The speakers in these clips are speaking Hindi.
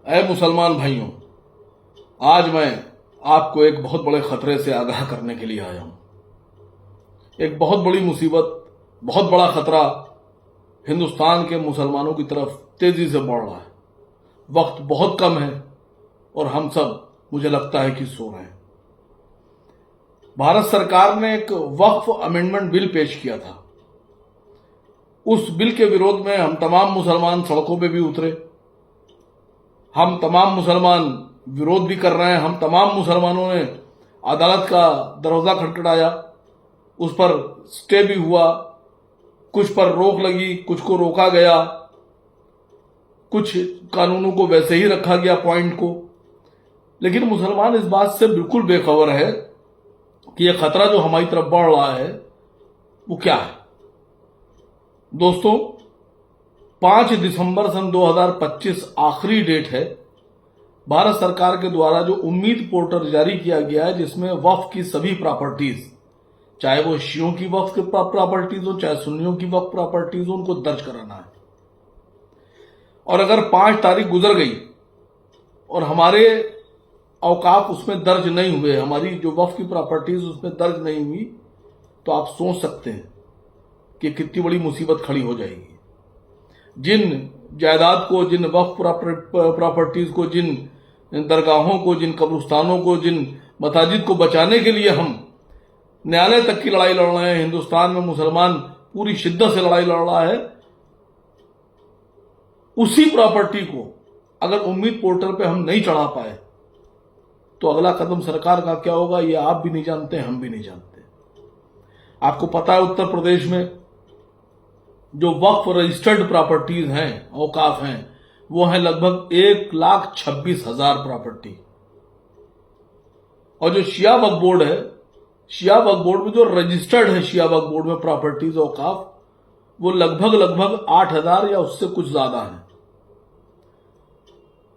ऐ मुसलमान भाइयों, आज मैं आपको एक बहुत बड़े खतरे से आगाह करने के लिए आया हूं। एक बहुत बड़ी मुसीबत, बहुत बड़ा खतरा हिंदुस्तान के मुसलमानों की तरफ तेजी से बढ़ रहा है। वक्त बहुत कम है और हम सब, मुझे लगता है कि सो रहे हैं। भारत सरकार ने एक वक्फ अमेंडमेंट बिल पेश किया था। उस बिल के विरोध में हम तमाम मुसलमान सड़कों पे भी उतरे। हम तमाम मुसलमान विरोध भी कर रहे हैं। हम तमाम मुसलमानों ने अदालत का दरवाजा खटखटाया, उस पर स्टे भी हुआ, कुछ पर रोक लगी, कुछ को रोका गया, कुछ कानूनों को वैसे ही रखा गया पॉइंट को। लेकिन मुसलमान इस बात से बिल्कुल बेखबर है कि यह खतरा जो हमारी तरफ बढ़ रहा है वो क्या है। दोस्तों, 5 दिसंबर सन 2025 आखिरी डेट है। भारत सरकार के द्वारा जो उम्मीद पोर्टल जारी किया गया है, जिसमें वक्फ की सभी प्रॉपर्टीज, चाहे वो शियों की वक्फ की प्रॉपर्टीज हो, चाहे सुन्नियों की वक्फ प्रॉपर्टीज हो, उनको दर्ज कराना है। और अगर 5 तारीख गुजर गई और हमारे औकाफ उसमें दर्ज नहीं हुए, हमारी जो वक्फ की प्रॉपर्टीज उसमें दर्ज नहीं हुई, तो आप सोच सकते हैं कि कितनी बड़ी मुसीबत खड़ी हो जाएगी। जिन जायदाद को, जिन वक्फ प्रॉपर्टीज को, जिन दरगाहों को, जिन कब्रिस्तानों को, जिन मसाजिद को बचाने के लिए हम न्यायालय तक की लड़ाई लड़ रहे हैं, हिंदुस्तान में मुसलमान पूरी शिद्दत से लड़ाई लड़ रहा है, उसी प्रॉपर्टी को अगर उम्मीद पोर्टल पे हम नहीं चढ़ा पाए तो अगला कदम सरकार का क्या होगा, ये आप भी नहीं जानते, हम भी नहीं जानते। आपको पता है, उत्तर प्रदेश में जो वक्फ रजिस्टर्ड प्रॉपर्टीज हैं, औकाफ हैं, वो है लगभग 1,26,000 प्रॉपर्टी। और जो शिया वक्फ बोर्ड है, शिया वक्फ बोर्ड में जो रजिस्टर्ड है, शिया वक्फ बोर्ड में प्रॉपर्टीज औकाफ, वो लगभग 8,000 या उससे कुछ ज्यादा है।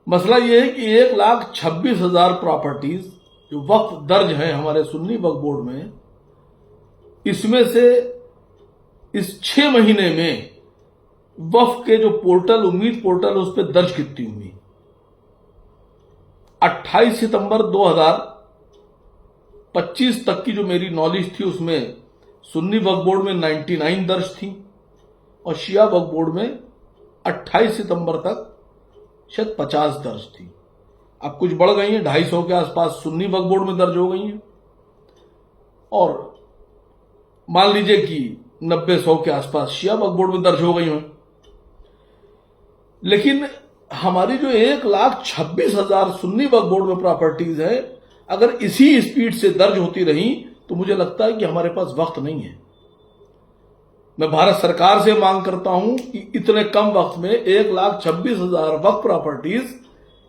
मसला यह है कि 1,26,000 प्रॉपर्टीज जो वक्फ दर्ज है हमारे सुन्नी वक्फ बोर्ड में, इसमें से इस 6 महीने में वक्फ के जो पोर्टल, उम्मीद पोर्टल, उस पर दर्ज कितनी हुई। 28 सितंबर 2025 तक की जो मेरी नॉलेज थी, उसमें सुन्नी वक्फ बोर्ड में 99 दर्ज थी और शिया वक्फ बोर्ड में 28 सितंबर तक शायद 50 दर्ज थी। अब कुछ बढ़ गई हैं, 250 के आसपास सुन्नी वक्फ बोर्ड में दर्ज हो गई हैं और मान लीजिए कि 90-100 के आसपास शिया वक्फ बोर्ड में दर्ज हो गई हैं। लेकिन हमारी जो 1,26,000 सुन्नी वक्फ बोर्ड में प्रॉपर्टीज है, अगर इसी स्पीड से दर्ज होती रही तो मुझे लगता है कि हमारे पास वक्त नहीं है। मैं भारत सरकार से मांग करता हूं कि इतने कम वक्त में 1,26,000 वक्फ प्रॉपर्टीज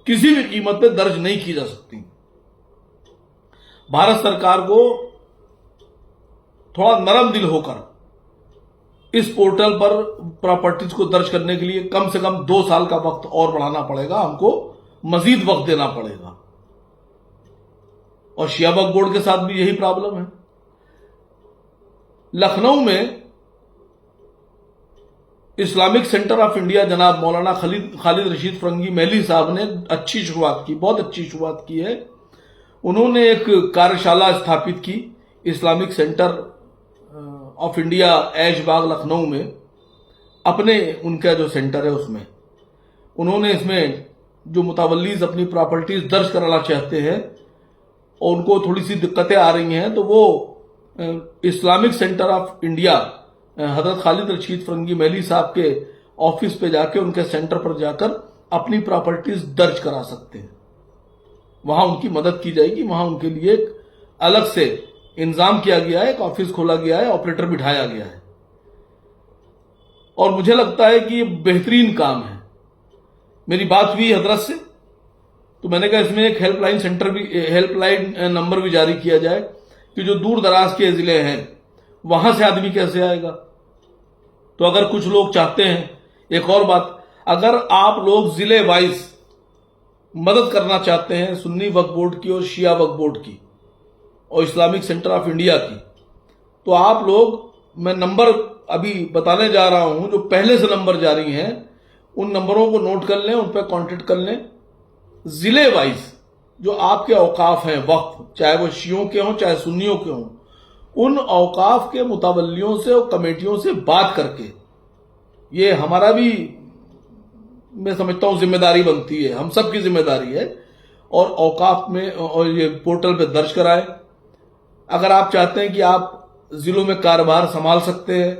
किसी भी कीमत पे दर्ज नहीं की जा सकती। भारत सरकार को थोड़ा नरम दिल होकर इस पोर्टल पर प्रॉपर्टीज को दर्ज करने के लिए कम से कम 2 साल का वक्त और बढ़ाना पड़ेगा, हमको मजीद वक्त देना पड़ेगा। और शिया वक्फ बोर्ड के साथ भी यही प्रॉब्लम है। लखनऊ में इस्लामिक सेंटर ऑफ इंडिया जनाब मौलाना खालिद रशीद फरंगी महली साहब ने अच्छी शुरुआत की, बहुत अच्छी शुरुआत की है। उन्होंने एक कार्यशाला स्थापित की Islamic centre of India Aishbagh Lucknow में, अपने उनका जो सेंटर है उसमें उन्होंने इसमें जो मुतावल्लीज अपनी प्रॉपर्टीज दर्ज कराना चाहते हैं और उनको थोड़ी सी दिक्कतें आ रही हैं, तो वो इस्लामिक सेंटर ऑफ इंडिया हजरत खालिद रशीद फरंगी महली साहब के ऑफिस पे जाके, उनके सेंटर पर जाकर अपनी प्रॉपर्टीज दर्ज करा सकते हैं। वहां उनकी मदद की जाएगी। वहां उनके लिए एक अलग से इंतजाम किया गया है, एक ऑफिस खोला गया है, ऑपरेटर बिठाया गया है और मुझे लगता है कि ये बेहतरीन काम है। मेरी बात हुई हजरत से, तो मैंने कहा इसमें एक हेल्पलाइन सेंटर भी, हेल्पलाइन नंबर भी जारी किया जाए कि जो दूर दराज के जिले हैं वहां से आदमी कैसे आएगा। तो अगर कुछ लोग चाहते हैं, एक और बात, अगर आप लोग जिले वाइज मदद करना चाहते हैं सुन्नी वक्फ बोर्ड की और शिया वक्फ बोर्ड की और इस्लामिक सेंटर ऑफ इंडिया की, तो आप लोग, मैं नंबर अभी बताने जा रहा हूं, जो पहले से नंबर जारी हैं उन नंबरों को नोट कर लें, उन पर कांटेक्ट कर लें जिले वाइज जो आपके औकाफ हैं वक्फ, चाहे वो शियों के हों चाहे सुन्नियों के हों, उन औकाफ के मुतवल्लियों से और कमेटियों से बात करके, ये हमारा भी मैं समझता हूं जिम्मेदारी बनती है, हम सबकी जिम्मेदारी है, और औकाफ में और ये पोर्टल पे दर्ज कराएं। अगर आप चाहते हैं कि आप जिलों में कारोबार संभाल सकते हैं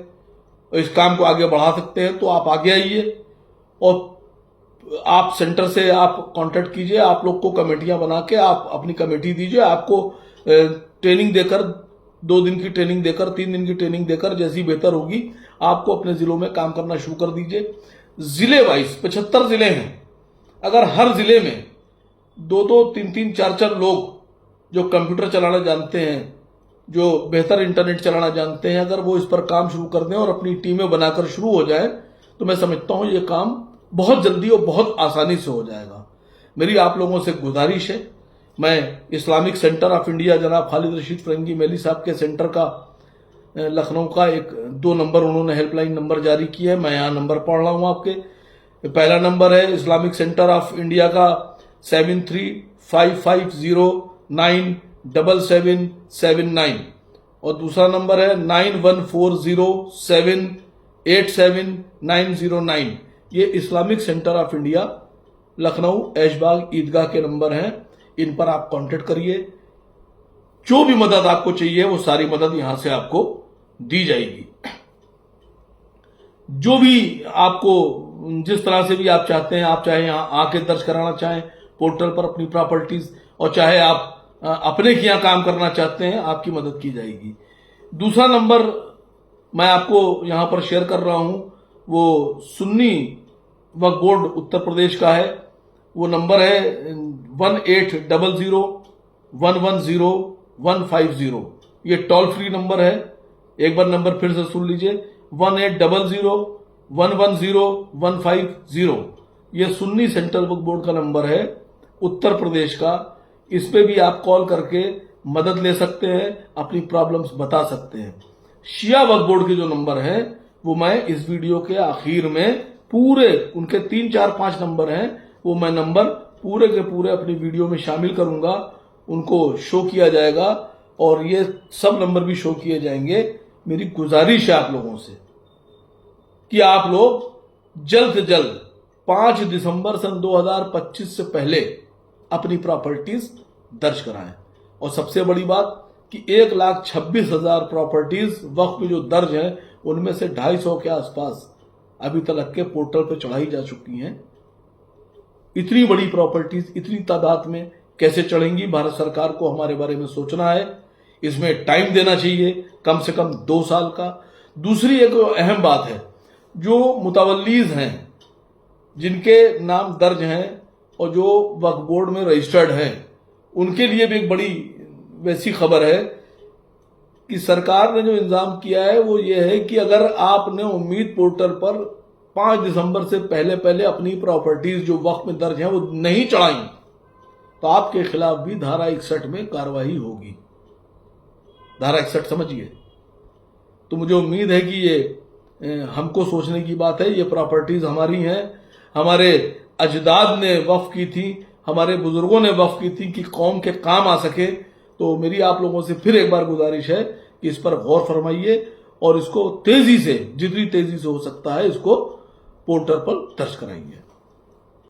और इस काम को आगे बढ़ा सकते हैं, तो आप आगे आइए और आप सेंटर से आप कांटेक्ट कीजिए, आप लोग को कमेटियां बना के आप अपनी कमेटी दीजिए, आपको ट्रेनिंग देकर, 2 दिन की ट्रेनिंग देकर, 3 दिन की ट्रेनिंग देकर, जैसी बेहतर होगी आपको अपने जिलों में काम करना शुरू कर दीजिए। जिले वाइज 75 जिले हैं, अगर हर जिले में 2-2, 3-3, 4-4 लोग जो कंप्यूटर चलाना जानते हैं, जो बेहतर इंटरनेट चलाना जानते हैं, अगर वो इस पर काम शुरू कर दें और अपनी टीमें बनाकर शुरू हो जाए, तो मैं समझता हूं ये काम बहुत जल्दी और बहुत आसानी से हो जाएगा। मेरी आप लोगों से गुजारिश है, मैं इस्लामिक सेंटर ऑफ इंडिया जनाब खालिद रशीद फरंगी मेली साहब के सेंटर का लखनऊ का 2 नंबर उन्होंने हेल्पलाइन नंबर जारी किया है, मैं यहाँ नंबर पढ़ रहा हूँ आपके। पहला नंबर है इस्लामिक सेंटर ऑफ इंडिया का 7355097779 और दूसरा नंबर है 9140787909। ये Islamic centre of India Lucknow Aishbagh Idgah के नंबर हैं, इन पर आप कांटेक्ट करिए। जो भी मदद आपको चाहिए वो सारी मदद यहां से आपको दी जाएगी। जो भी आपको जिस तरह से भी आप चाहते हैं, आप चाहे यहां आके दर्ज कराना चाहें पोर्टल पर अपनी प्रॉपर्टीज, और चाहे आप अपने के यहां काम करना चाहते हैं, आपकी मदद की जाएगी। दूसरा नंबर मैं आपको यहां पर शेयर कर रहा हूं, वो सुन्नी वक्फ बोर्ड उत्तर प्रदेश का है। वो नंबर है 1800110150। ये टोल फ्री नंबर है, एक बार नंबर फिर से सुन लीजिए, 1800110150। ये सुन्नी सेंट्रल वक्फ बोर्ड का नंबर है उत्तर प्रदेश का। इस पे भी आप कॉल करके मदद ले सकते हैं, अपनी प्रॉब्लम्स बता सकते हैं। शिया वक्फ बोर्ड के जो नंबर है वो मैं इस वीडियो के आखिर में पूरे उनके 3, 4, 5 नंबर हैं, वो मैं नंबर पूरे के पूरे अपनी वीडियो में शामिल करूंगा, उनको शो किया जाएगा और ये सब नंबर भी शो किए जाएंगे। मेरी गुजारिश है आप लोगों से कि आप लोग जल्द से जल्द 5 दिसंबर सन 2025 से पहले अपनी प्रॉपर्टीज दर्ज कराएं। और सबसे बड़ी बात कि 1,26,000 प्रॉपर्टीज वक्फ में जो दर्ज हैं, उनमें से 250 के आसपास अभी तक के पोर्टल पे चढ़ाई जा चुकी हैं। इतनी बड़ी प्रॉपर्टीज इतनी तादाद में कैसे चढ़ेंगी? भारत सरकार को हमारे बारे में सोचना है, इसमें टाइम देना चाहिए, कम से कम 2 साल का। दूसरी एक अहम बात है, जो मुतवल्लीज हैं जिनके नाम दर्ज हैं और जो वक्फ बोर्ड में रजिस्टर्ड हैं, उनके लिए भी एक बड़ी वैसी खबर है कि सरकार ने जो इंतजाम किया है वो ये है कि अगर आपने उम्मीद पोर्टल पर 5 दिसंबर से पहले अपनी प्रॉपर्टीज जो वक्फ में दर्ज हैं वो नहीं चढ़ाई, तो आपके खिलाफ भी धारा 61 में कार्रवाई होगी। धारा 61 समझिए। तो मुझे उम्मीद है कि ये हमको सोचने की बात है। ये प्रॉपर्टीज हमारी हैं, हमारे अजदाद ने वक्फ की थी, हमारे बुजुर्गों ने वक्फ की थी कि कौम के काम आ सके। तो मेरी आप लोगों से फिर एक बार गुजारिश है कि इस पर गौर फरमाइए और इसको तेजी से, जितनी तेजी से हो सकता है, इसको पोर्टल पर दर्ज कराइए।